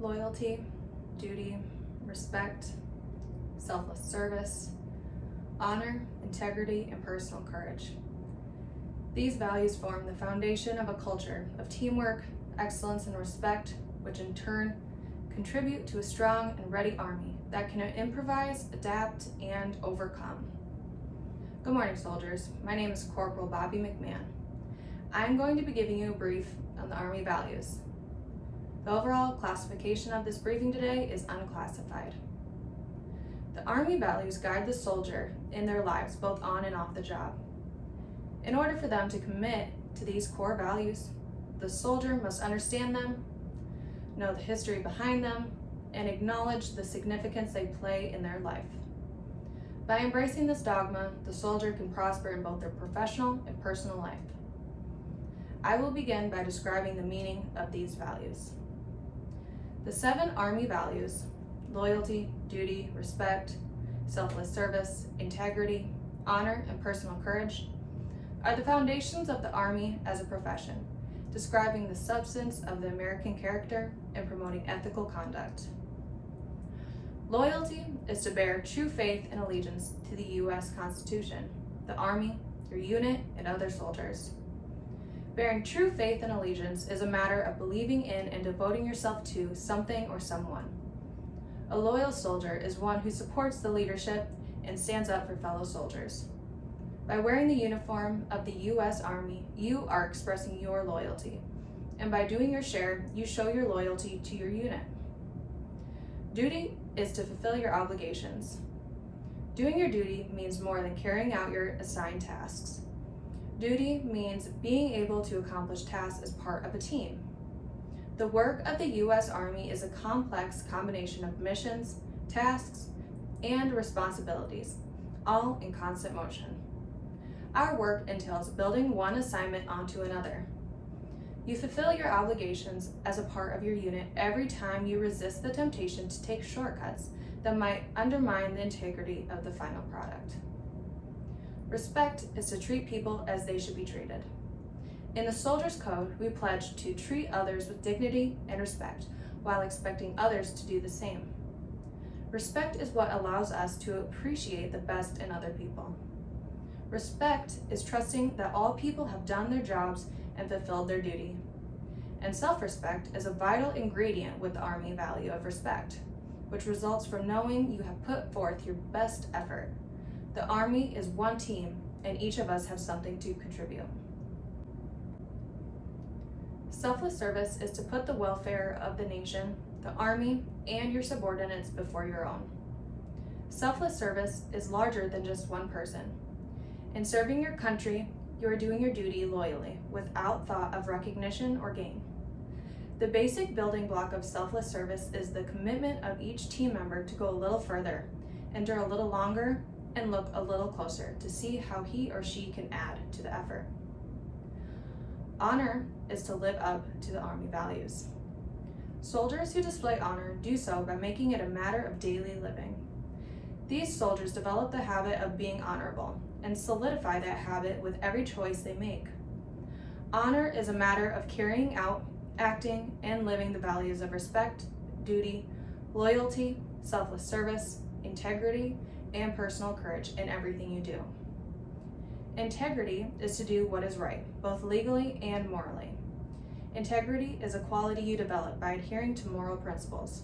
loyalty, duty, respect, selfless service, honor, integrity, and personal courage. These values form the foundation of a culture of teamwork, excellence, and respect, which in turn contribute to a strong and ready army that can improvise, adapt, and overcome. Good morning, soldiers. My name is Corporal Bobby McMahon. I'm going to be giving you a brief on the Army values. The overall classification of this briefing today is unclassified. The Army values guide the soldier in their lives both on and off the job. In order for them to commit to these core values, the soldier must understand them, know the history behind them, and acknowledge the significance they play in their life. By embracing this dogma, the soldier can prosper in both their professional and personal life. I will begin by describing the meaning of these values. The 7 Army values, loyalty, duty, respect, selfless service, integrity, honor, and personal courage, are the foundations of the Army as a profession, describing the substance of the American character and promoting ethical conduct. Loyalty is to bear true faith and allegiance to the U.S. Constitution, the Army, your unit, and other soldiers. Bearing true faith and allegiance is a matter of believing in and devoting yourself to something or someone. A loyal soldier is one who supports the leadership and stands up for fellow soldiers. By wearing the uniform of the U.S. Army, you are expressing your loyalty, and by doing your share, you show your loyalty to your unit. Duty is to fulfill your obligations. Doing your duty means more than carrying out your assigned tasks. Duty means being able to accomplish tasks as part of a team. The work of the U.S. Army is a complex combination of missions, tasks, and responsibilities, all in constant motion. Our work entails building one assignment onto another. You fulfill your obligations as a part of your unit every time you resist the temptation to take shortcuts that might undermine the integrity of the final product. Respect is to treat people as they should be treated. In the Soldier's Code, we pledge to treat others with dignity and respect while expecting others to do the same. Respect is what allows us to appreciate the best in other people. Respect is trusting that all people have done their jobs and fulfilled their duty. And self-respect is a vital ingredient with the Army value of respect, which results from knowing you have put forth your best effort. The Army is one team, and each of us have something to contribute. Selfless service is to put the welfare of the nation, the Army, and your subordinates before your own. Selfless service is larger than just one person. In serving your country, you are doing your duty loyally, without thought of recognition or gain. The basic building block of selfless service is the commitment of each team member to go a little further, endure a little longer, and look a little closer to see how he or she can add to the effort. Honor is to live up to the Army values. Soldiers who display honor do so by making it a matter of daily living. These soldiers develop the habit of being honorable and solidify that habit with every choice they make. Honor is a matter of carrying out, acting, and living the values of respect, duty, loyalty, selfless service, integrity, and personal courage in everything you do. Integrity is to do what is right, both legally and morally. Integrity is a quality you develop by adhering to moral principles.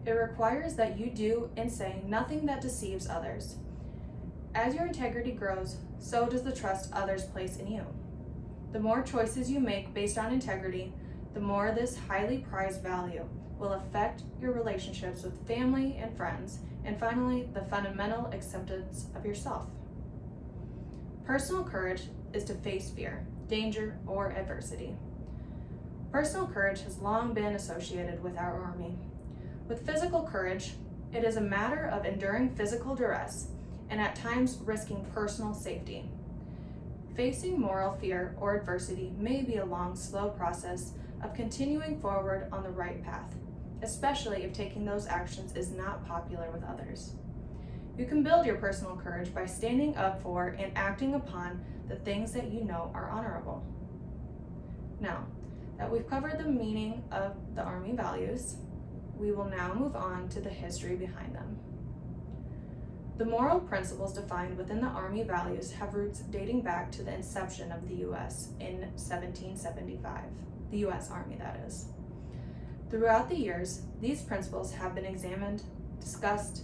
It requires that you do and say nothing that deceives others. As your integrity grows, so does the trust others place in you. The more choices you make based on integrity, the more this highly prized value will affect your relationships with family and friends, and finally, the fundamental acceptance of yourself. Personal courage is to face fear, danger, or adversity. Personal courage has long been associated with our Army. With physical courage, it is a matter of enduring physical duress and at times risking personal safety. Facing moral fear or adversity may be a long, slow process of continuing forward on the right path, especially if taking those actions is not popular with others. You can build your personal courage by standing up for and acting upon the things that you know are honorable. Now that we've covered the meaning of the Army values, we will now move on to the history behind them. The moral principles defined within the Army values have roots dating back to the inception of the U.S. in 1775, the U.S. Army, that is. Throughout the years, these principles have been examined, discussed,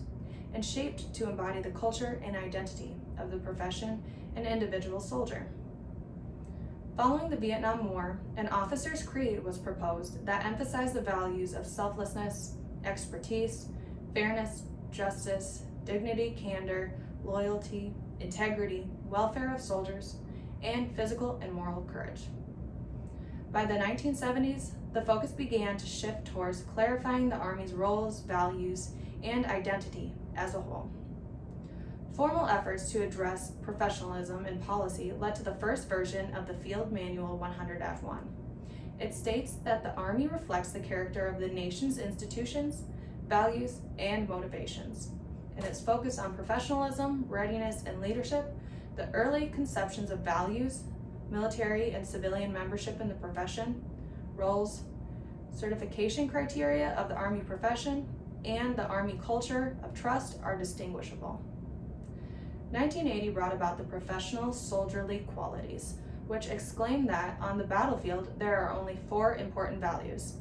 and shaped to embody the culture and identity of the profession and individual soldier. Following the Vietnam War, an officer's creed was proposed that emphasized the values of selflessness, expertise, fairness, justice, dignity, candor, loyalty, integrity, welfare of soldiers, and physical and moral courage. By the 1970s, the focus began to shift towards clarifying the Army's roles, values, and identity as a whole. Formal efforts to address professionalism in policy led to the first version of the Field Manual 100-1. It states that the Army reflects the character of the nation's institutions, values, and motivations. In its focus on professionalism, readiness, and leadership, the early conceptions of values, military and civilian membership in the profession, roles, certification criteria of the Army profession, and the Army culture of trust are distinguishable. 1980 brought about the professional soldierly qualities, which exclaim that on the battlefield there are only 4 important values: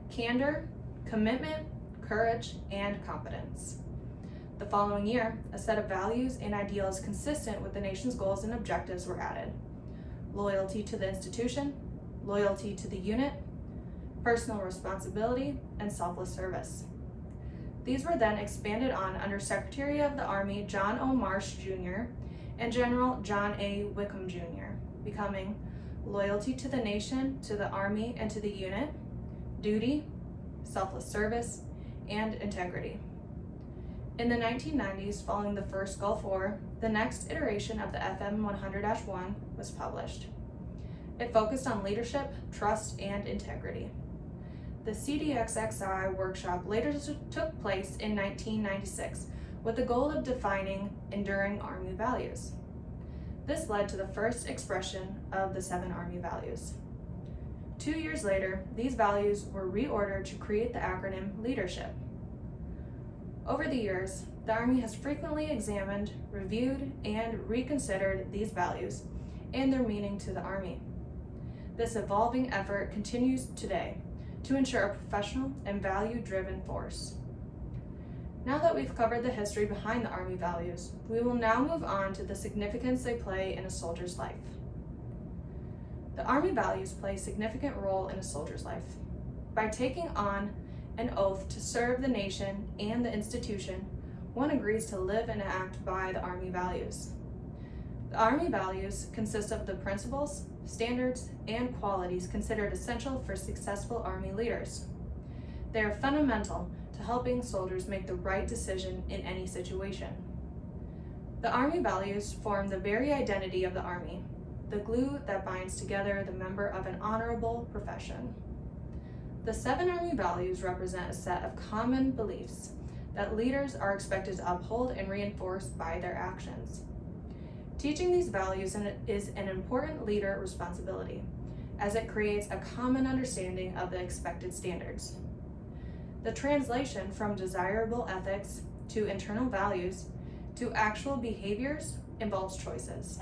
candor, commitment, courage, and competence. The following year, a set of values and ideals consistent with the nation's goals and objectives were added: loyalty to the institution, loyalty to the unit, personal responsibility, and selfless service. These were then expanded on under Secretary of the Army John O. Marsh Jr. and General John A. Wickham Jr., becoming loyalty to the nation, to the Army, and to the unit, duty, selfless service, and integrity. In the 1990s, following the first Gulf War, the next iteration of the FM 100-1 was published. It focused on leadership, trust, and integrity. The CDXXI workshop later took place in 1996 with the goal of defining enduring Army values. This led to the first expression of the 7 Army values. 2 years later, these values were reordered to create the acronym Leadership. Over the years, the Army has frequently examined, reviewed, and reconsidered these values and their meaning to the Army. This evolving effort continues today to ensure a professional and value-driven force. Now that we've covered the history behind the Army values, we will now move on to the significance they play in a soldier's life. The Army values play a significant role in a soldier's life. By taking on an oath to serve the nation and the institution, one agrees to live and act by the Army values. The Army values consist of the principles, standards, and qualities considered essential for successful Army leaders. They are fundamental to helping soldiers make the right decision in any situation. The Army values form the very identity of the Army, the glue that binds together the member of an honorable profession. The 7 Army values represent a set of common beliefs that leaders are expected to uphold and reinforce by their actions. Teaching these values is an important leader responsibility, as it creates a common understanding of the expected standards. The translation from desirable ethics to internal values to actual behaviors involves choices.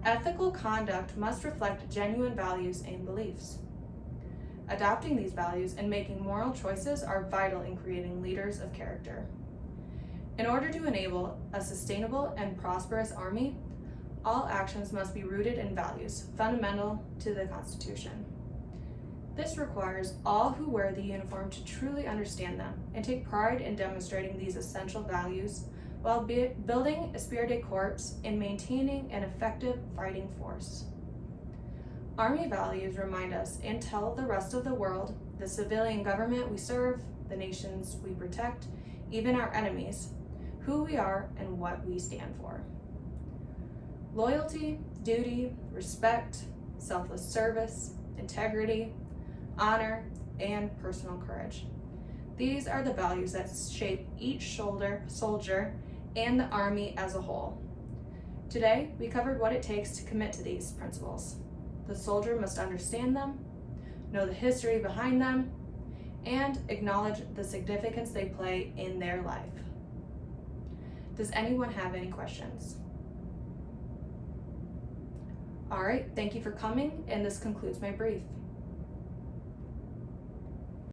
Ethical conduct must reflect genuine values and beliefs. Adopting these values and making moral choices are vital in creating leaders of character. In order to enable a sustainable and prosperous Army, all actions must be rooted in values fundamental to the Constitution. This requires all who wear the uniform to truly understand them and take pride in demonstrating these essential values while building a spirited corps and maintaining an effective fighting force. Army values remind us and tell the rest of the world, the civilian government we serve, the nations we protect, even our enemies, who we are and what we stand for. Loyalty, duty, respect, selfless service, integrity, honor, and personal courage. These are the values that shape each soldier and the Army as a whole. Today, we covered what it takes to commit to these principles. The soldier must understand them, know the history behind them, and acknowledge the significance they play in their life. Does anyone have any questions? All right, thank you for coming, and this concludes my brief.